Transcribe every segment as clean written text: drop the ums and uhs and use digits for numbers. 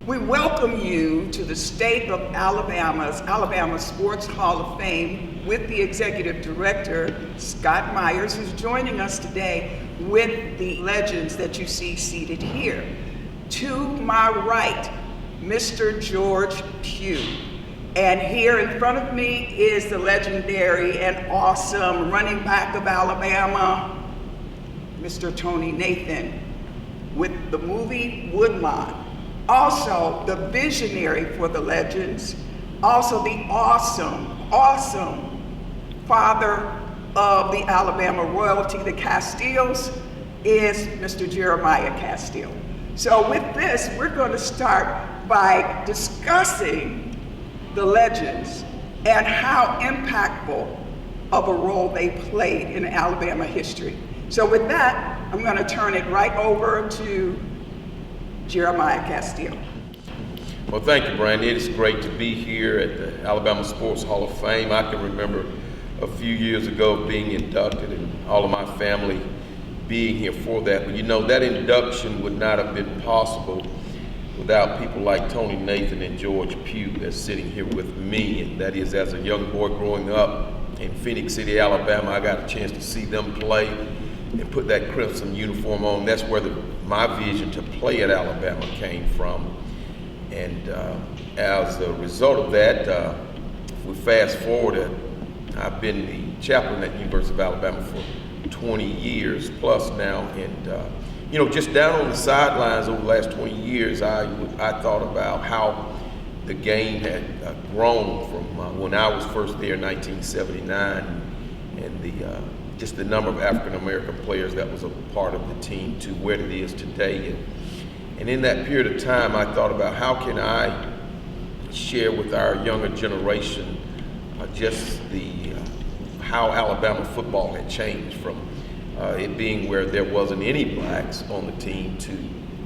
We welcome you to the State of Alabama's Alabama Sports Hall of Fame with the Executive Director, Scott Meyers, who's joining us today with the legends that you see seated here. To my right, Mr. George Pugh. And here in front of me is the legendary and awesome running back of Alabama, Mr. Tony Nathan, with the movie Woodlawn. Also, the visionary for the legends, also the awesome father of the Alabama royalty, the Castilles, is Mr. Jeremiah Castille. So with this, we're going to start by discussing the legends and how impactful of a role they played in Alabama history. So with that, I'm going to turn it right over to Jeremiah Castille. Well, thank you, Brandy. It's great to be here at the Alabama Sports Hall of Fame. I can remember a few years ago being inducted and all of my family being here for that. But you know, that induction would not have been possible without people like Tony Nathan and George Pugh that's sitting here with me. And that is, as a young boy growing up in Phoenix City, Alabama, I got a chance to see them play and put that crimson uniform on. That's where my vision to play at Alabama came from. And as a result of that, if we fast forward, I've been the chaplain at the University of Alabama for 20 years plus now. And you know, just down on the sidelines over the last 20 years, I thought about how the game had grown from when I was first there in 1979, and just the number of African American players that was a part of the team to where it is today. And in that period of time, I thought about how can I share with our younger generation just how Alabama football had changed from it being where there wasn't any blacks on the team to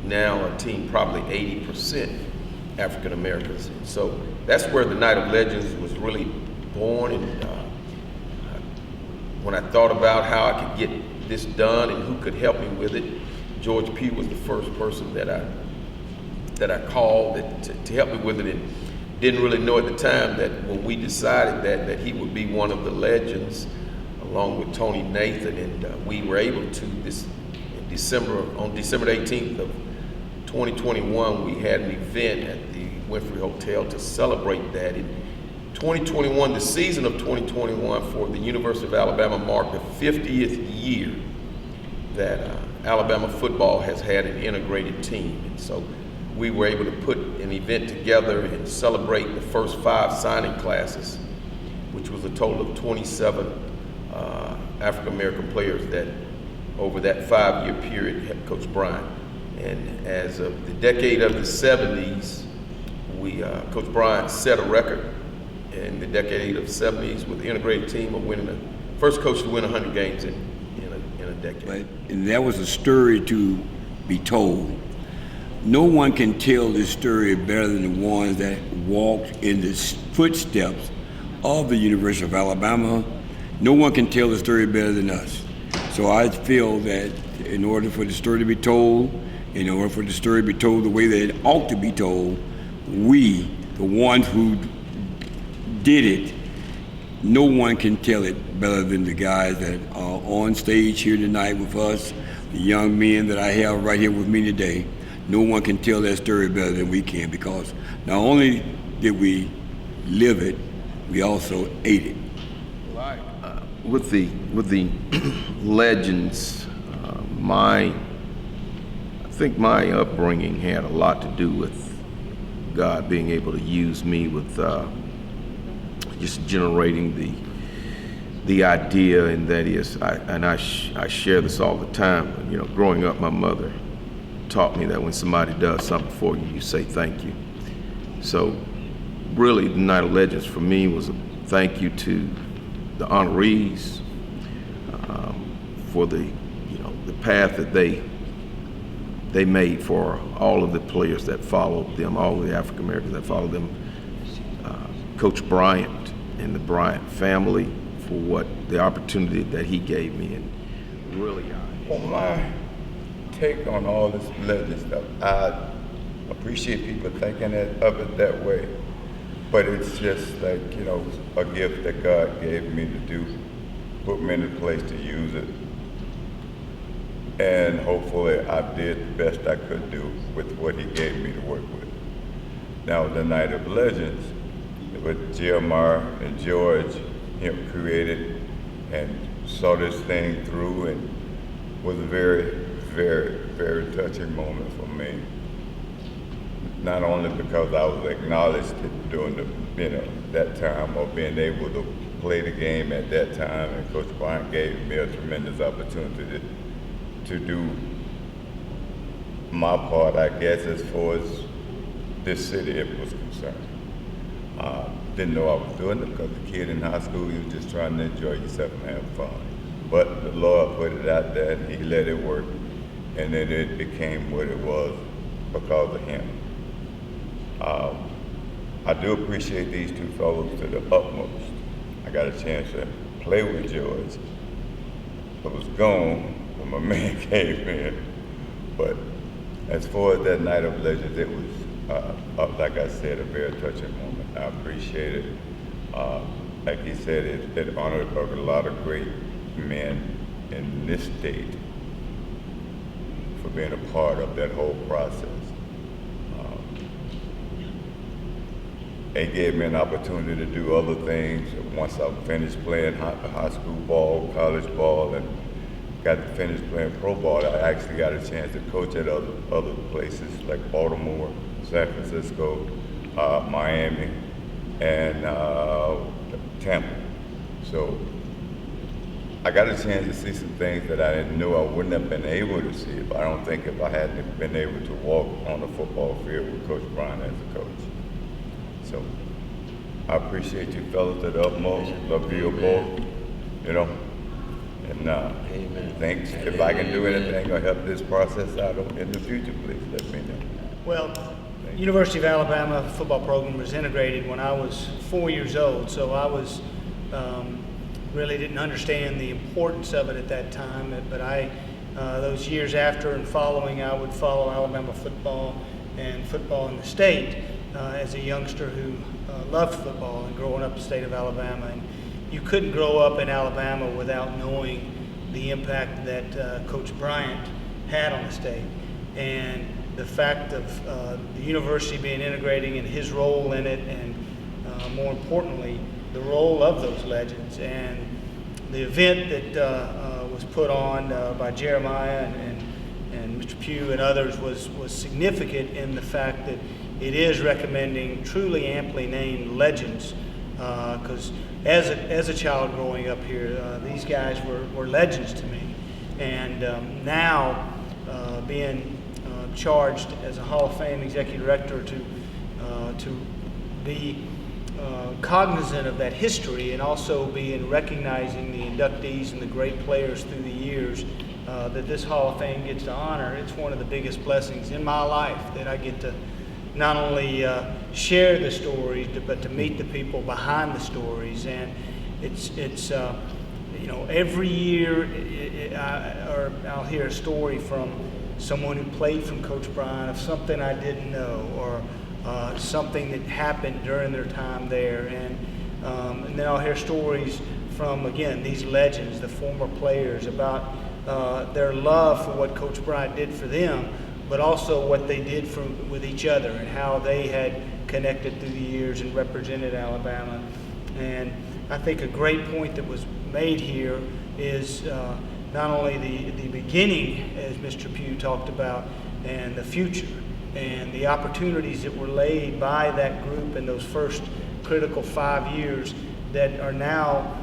now a team probably 80% African Americans. And so that's where the Night of Legends was really born. And when I thought about how I could get this done and who could help me with it, George Pugh was the first person that I called to help me with it, and didn't really know at the time that when we decided that he would be one of the legends along with Tony Nathan, and we were able to on December 18th of 2021, we had an event at the Winfrey Hotel to celebrate that. In 2021, the season of 2021 for the University of Alabama marked the 50th year that Alabama football has had an integrated team. And so we were able to put an event together and celebrate the first 5 signing classes, which was a total of 27 African American players that over that 5-year period helped Coach Bryant. And as of the decade of the 70s, Coach Bryant set a record in the decade of the 70s with the integrated team of winning the first coach to win 100 games in a decade. And that was a story to be told. No one can tell this story better than the ones that walked in the footsteps of the University of Alabama. No one can tell the story better than us. So I feel that in order for the story to be told, in order for the story to be told the way that it ought to be told, we, the ones who did it, no one can tell it better than the guys that are on stage here tonight with us, the young men that I have right here with me today. No one can tell that story better than we can, because not only did we live it, we also ate it. With the legends, I think my upbringing had a lot to do with God being able to use me with just generating the idea, and that is, I share this all the time. You know, growing up, my mother taught me that when somebody does something for you, you say thank you. So really, the Night of Legends for me was a thank you to the honorees for the path that they made for all of the players that followed them, all of the African Americans that followed them, Coach Bryant and the Bryant family for the opportunity that he gave me, and really. Well, my take on all this legend stuff, appreciate people thinking of it that way. But it's just like, a gift that God gave me to do, put me in a place to use it. And hopefully I did the best I could do with what he gave me to work with. Now, the Night of Legends, what Jeremiah and George created and saw this thing through, and was a very, very, very touching moment for me. Not only because I was acknowledged during that time, or being able to play the game at that time, and Coach Bryant gave me a tremendous opportunity to do my part, I guess, as far as this city was concerned. Didn't know I was doing it because the kid in high school, you was just trying to enjoy yourself and have fun. But the Lord put it out there and he let it work. And then it became what it was because of him. I do appreciate these two fellows to the utmost. I got a chance to play with George. I was gone when my man came in. But as far as that Night of Legends, it was, like I said, a very touching moment. I appreciate it. Like he said, it honored a lot of great men in this state for being a part of that whole process. It gave me an opportunity to do other things. Once I finished playing high school ball, college ball, and got to finish playing pro ball, I actually got a chance to coach at other places like Baltimore, San Francisco, Miami, and Tampa. So I got a chance to see some things that I didn't know I wouldn't have been able to see. But I don't think if I hadn't been able to walk on the football field with Coach Bryant as a coach. So I appreciate you fellas to the utmost. Love you both, And thanks. If I can do anything or help this process out in the future, please let me know. Well, University of Alabama football program was integrated when I was 4 years old, so I was really didn't understand the importance of it at that time. But those years after and following, I would follow Alabama football and football in the state as a youngster who loved football and growing up in the state of Alabama. And you couldn't grow up in Alabama without knowing the impact that Coach Bryant had on the state. And the fact of the university being integrating and his role in it, and more importantly, the role of those legends. And the event that was put on by Jeremiah and Mr. Pugh and others was significant in the fact that it is recommending truly amply named legends. Because as a child growing up here, these guys were legends to me. And now being charged as a Hall of Fame executive director to be cognizant of that history, and also being recognizing the inductees and the great players through the years that this Hall of Fame gets to honor. It's one of the biggest blessings in my life that I get to not only share the stories, but to meet the people behind the stories. And it's every year I'll hear a story from someone who played from Coach Bryant of something I didn't know, or something that happened during their time there. And then I'll hear stories from, again, these legends, the former players, about their love for what Coach Bryant did for them, but also what they did with each other and how they had connected through the years and represented Alabama. And I think a great point that was made here is not only the beginning, as Mr. Pugh talked about, and the future, and the opportunities that were laid by that group in those first critical 5 years that are now,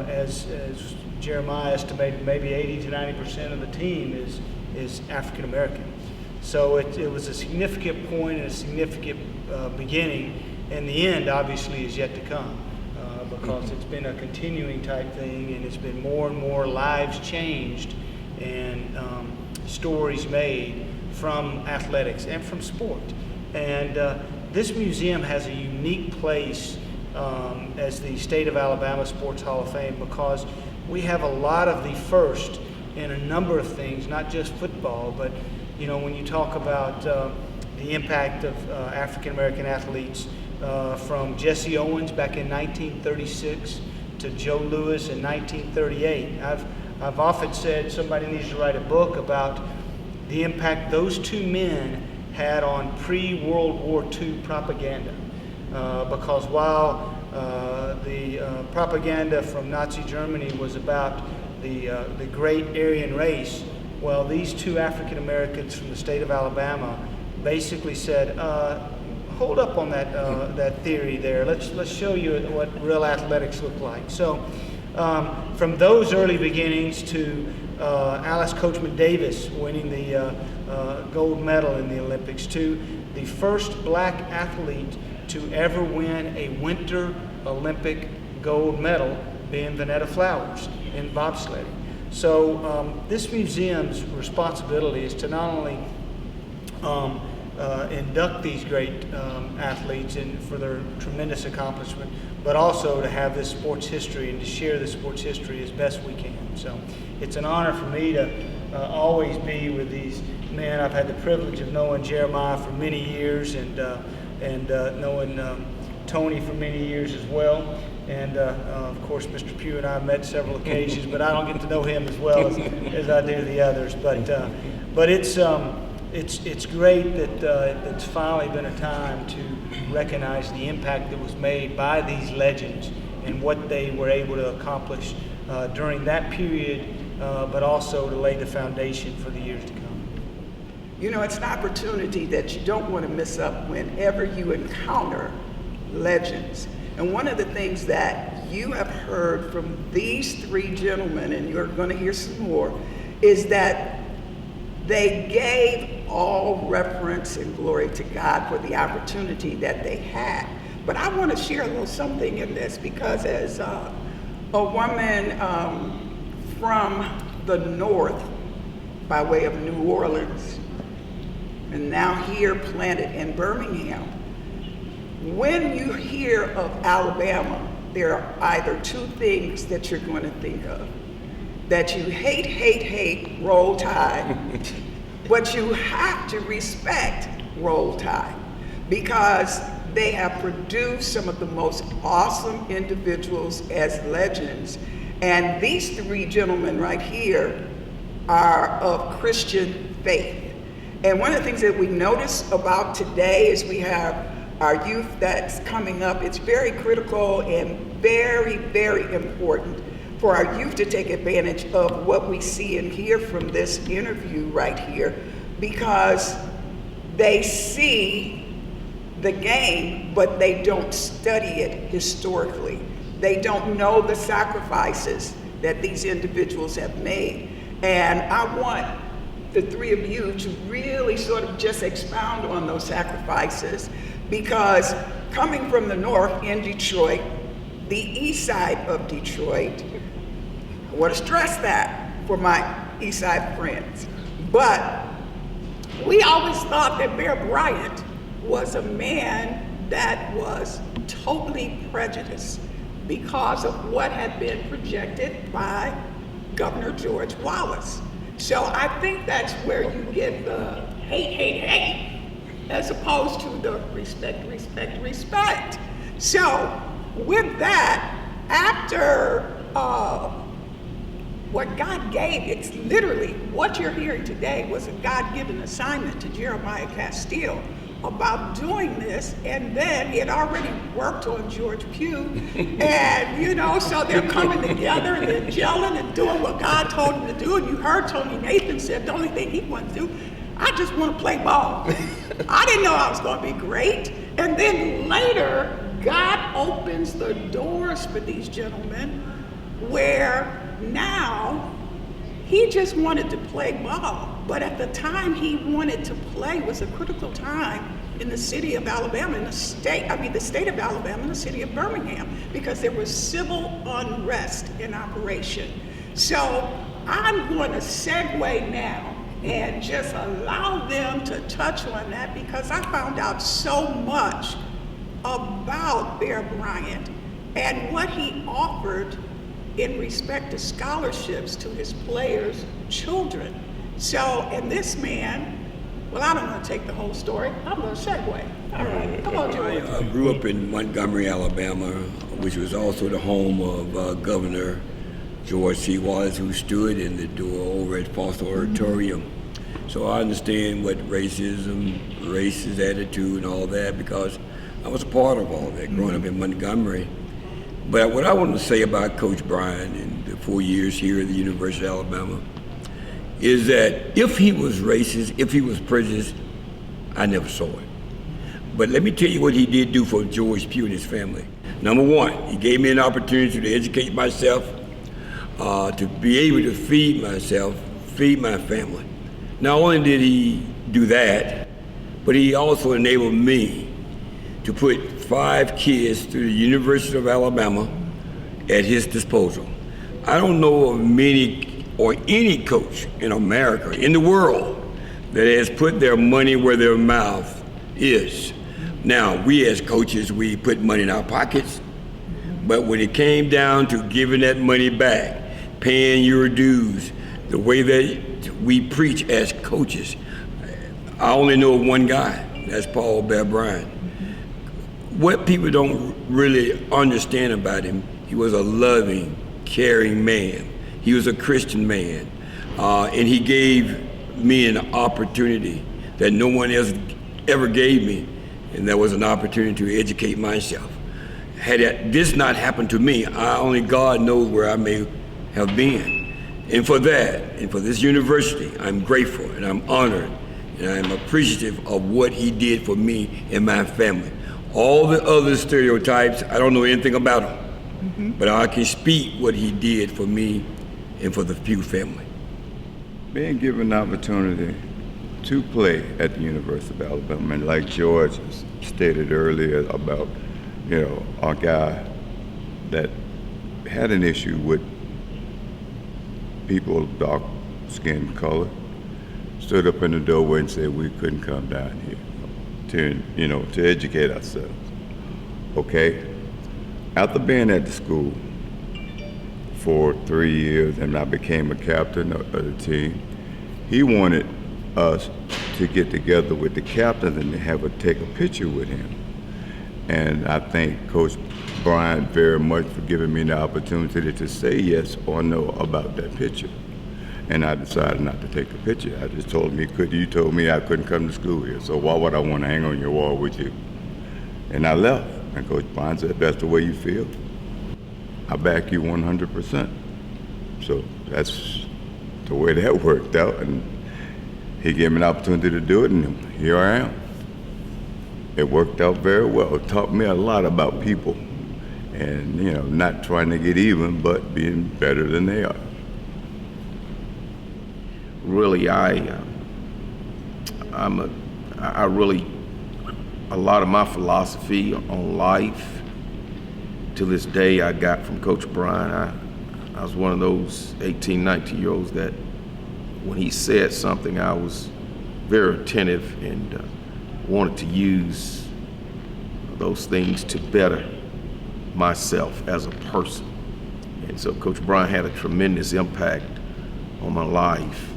as Jeremiah estimated, maybe 80 to 90% of the team is African American. So it was a significant point and a significant beginning, and the end obviously is yet to come, because it's been a continuing type thing, and it's been more and more lives changed and stories made from athletics and from sport. And this museum has a unique place as the State of Alabama Sports Hall of Fame, because we have a lot of the first in a number of things, not just football, but You know, when you talk about the impact of African American athletes, from Jesse Owens back in 1936 to Joe Louis in 1938. I've often said somebody needs to write a book about the impact those two men had on pre-World War II propaganda. Because while the propaganda from Nazi Germany was about the great Aryan race, well, these two African Americans from the state of Alabama basically said, hold up on that theory there. Let's show you what real athletics look like. So from those early beginnings to Alice Coachman Davis winning the gold medal in the Olympics, to the first black athlete to ever win a Winter Olympic gold medal being Vanetta Flowers in bobsledding. So this museum's responsibility is to not only induct these great athletes and for their tremendous accomplishment, but also to have this sports history and to share this sports history as best we can. So it's an honor for me to always be with these men. I've had the privilege of knowing Jeremiah for many years and knowing Tony for many years as well. And of course, Mr. Pugh and I have met several occasions, but I don't get to know him as well as I do the others. But it's great that it's finally been a time to recognize the impact that was made by these legends and what they were able to accomplish during that period, but also to lay the foundation for the years to come. You know, it's an opportunity that you don't want to miss up whenever you encounter legends. And one of the things that you have heard from these three gentlemen, and you're going to hear some more, is that they gave all reverence and glory to God for the opportunity that they had. But I want to share a little something in this, because as a woman from the north by way of New Orleans, and now here planted in Birmingham, when you hear of Alabama, there are either two things that you're going to think of. That you hate, Roll Tide, but you have to respect Roll Tide, because they have produced some of the most awesome individuals as legends. And these three gentlemen right here are of Christian faith. And one of the things that we notice about today is we have our youth that's coming up. It's very critical and very, very important for our youth to take advantage of what we see and hear from this interview right here, because they see the game, but they don't study it historically. They don't know the sacrifices that these individuals have made. And I want the three of you to really sort of just expound on those sacrifices, because coming from the north in Detroit, the east side of Detroit, I want to stress that for my east side friends, but we always thought that Bear Bryant was a man that was totally prejudiced because of what had been projected by Governor George Wallace. So I think that's where you get the hate, as opposed to the respect. So with that, after what God gave, it's literally what you're hearing today was a God-given assignment to Jeremiah Castille about doing this, and then he had already worked on George Pugh, and so they're coming together and they're gelling and doing what God told him to do. And you heard Tony Nathan said the only thing he wanted to do, I just want to play ball. I didn't know I was going to be great. And then later, God opens the doors for these gentlemen, where now he just wanted to play ball. But at the time he wanted to play was a critical time in the city of Alabama, the state of Alabama, and the city of Birmingham, because there was civil unrest in operation. So I'm going to segue now and just allow them to touch on that, because I found out so much about Bear Bryant and what he offered in respect to scholarships to his players' children. So, and this man Well, I don't want to take the whole story. I'm going to segue. All right, come on, George. I grew up in Montgomery, Alabama, which was also the home of Governor George C. Wallace, who stood in the door over at Foster Auditorium. So I understand what racism, racist attitude, and all that, because I was a part of all that growing up in Montgomery. But what I want to say about Coach Bryant and the 4 years here at the University of Alabama is that if he was racist, if he was prejudiced, I never saw it. But let me tell you what he did do for George Pugh and his family. Number one, he gave me an opportunity to educate myself, to be able to feed myself, feed my family. Not only did he do that, but he also enabled me to put 5 kids through the University of Alabama at his disposal. I don't know of many or any coach in America, in the world, that has put their money where their mouth is. Now, we as coaches, we put money in our pockets, but when it came down to giving that money back, paying your dues, the way that we preach as coaches, I only know of one guy, that's Paul Bear Bryant. What people don't really understand about him, he was a loving, caring man. He was a Christian man, and he gave me an opportunity that no one else ever gave me, and that was an opportunity to educate myself. Had this not happened to me, only God knows where I may have been. And for that, and for this university, I'm grateful and I'm honored and I'm appreciative of what he did for me and my family. All the other stereotypes, I don't know anything about them, but I can speak what he did for me and for the Pugh family. Being given the opportunity to play at the University of Alabama, and like George stated earlier about, our guy that had an issue with people of dark skin color, stood up in the doorway and said we couldn't come down here to educate ourselves. Okay? After being at the school for 3 years and I became a captain of the team, he wanted us to get together with the captain and take a picture with him. And I thank Coach Bryant very much for giving me the opportunity to say yes or no about that picture. And I decided not to take a picture. I just told him you told me I couldn't come to school here, so why would I want to hang on your wall with you? And I left. And Coach Bryant said, that's the way you feel, I back you 100%. So that's the way that worked out. And he gave me an opportunity to do it, and here I am. It worked out very well. It taught me a lot about people and, not trying to get even, but being better than they are. Really, a lot of my philosophy on life to this day I got from Coach Bryant. I was one of those 18, 19-year-olds that when he said something, I was very attentive and wanted to use those things to better myself as a person. And so Coach Bryant had a tremendous impact on my life.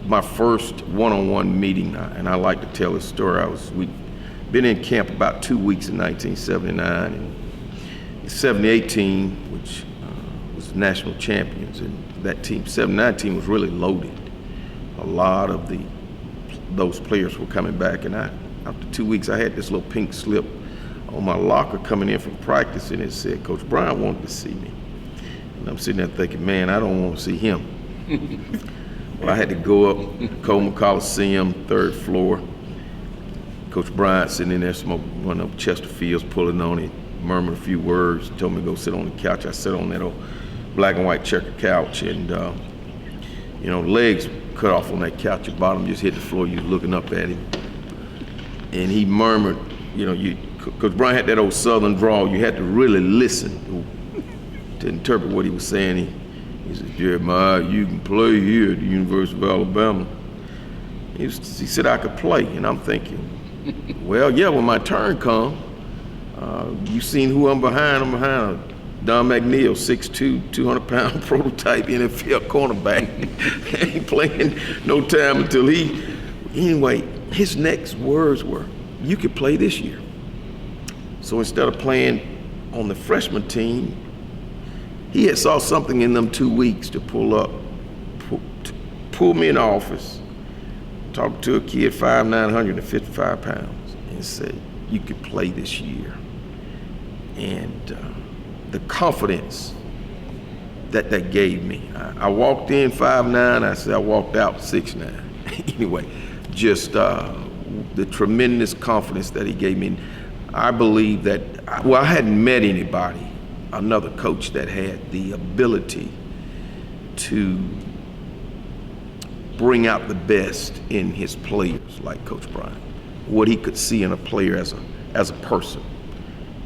My first one-on-one meeting, and I like to tell this story, we'd been in camp about 2 weeks in 1979, and in 2018, which was national champions, and that team, 79 team, was really loaded. A lot of those players were coming back, and after 2 weeks, I had this little pink slip on my locker coming in from practice, and it said, Coach Bryant wanted to see me. And I'm sitting there thinking, man, I don't want to see him. Well, I had to go up Coleman Coliseum, 3rd floor. Coach Bryant sitting in there smoking one of Chesterfields, pulling on it, murmured a few words, told me to go sit on the couch. I sat on that old black and white checker couch, and legs cut off on that couch. Your bottom just hit the floor. You was looking up at him, and he murmured, Coach Bryant had that old Southern drawl. You had to really listen to interpret what he was saying. He said, Jeremiah, you can play here at the University of Alabama. He said I could play, and I'm thinking, well, yeah, when my turn comes, you seen who I'm behind. I'm behind a Don McNeil, 6'2", 200-pound prototype NFL cornerback. Ain't playing no time until anyway, his next words were, "You could play this year." So instead of playing on the freshman team, he had saw something in them 2 weeks to pull me in the office, talk to a kid 5'9", 155 pounds, and said, "You could play this year." And the confidence that gave me. I walked in 5'9", I said I walked out 6'9". Anyway, just the tremendous confidence that he gave me. And I believe that, I hadn't met anybody, another coach that had the ability to bring out the best in his players like Coach Bryant, what he could see in a player as a person.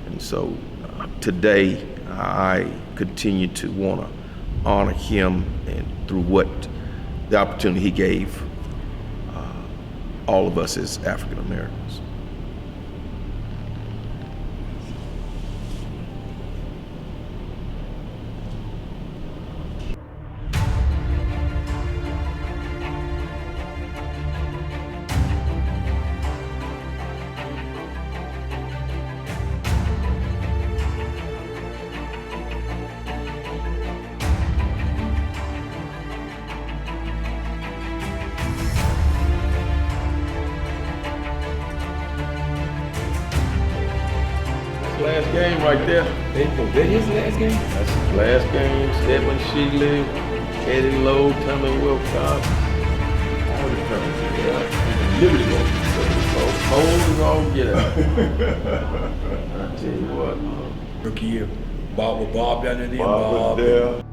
And so today I continue to want to honor him and through what the opportunity he gave all of us as African Americans. Last game right there. That his last game? That's his last game. Stedman Shealy, Eddie Lowe, Tommy Wilcox. All the companies. Yeah. Liberty Bowl. Cold as all get out. I tell you what. Rookie year. Bob down there. Bob was there.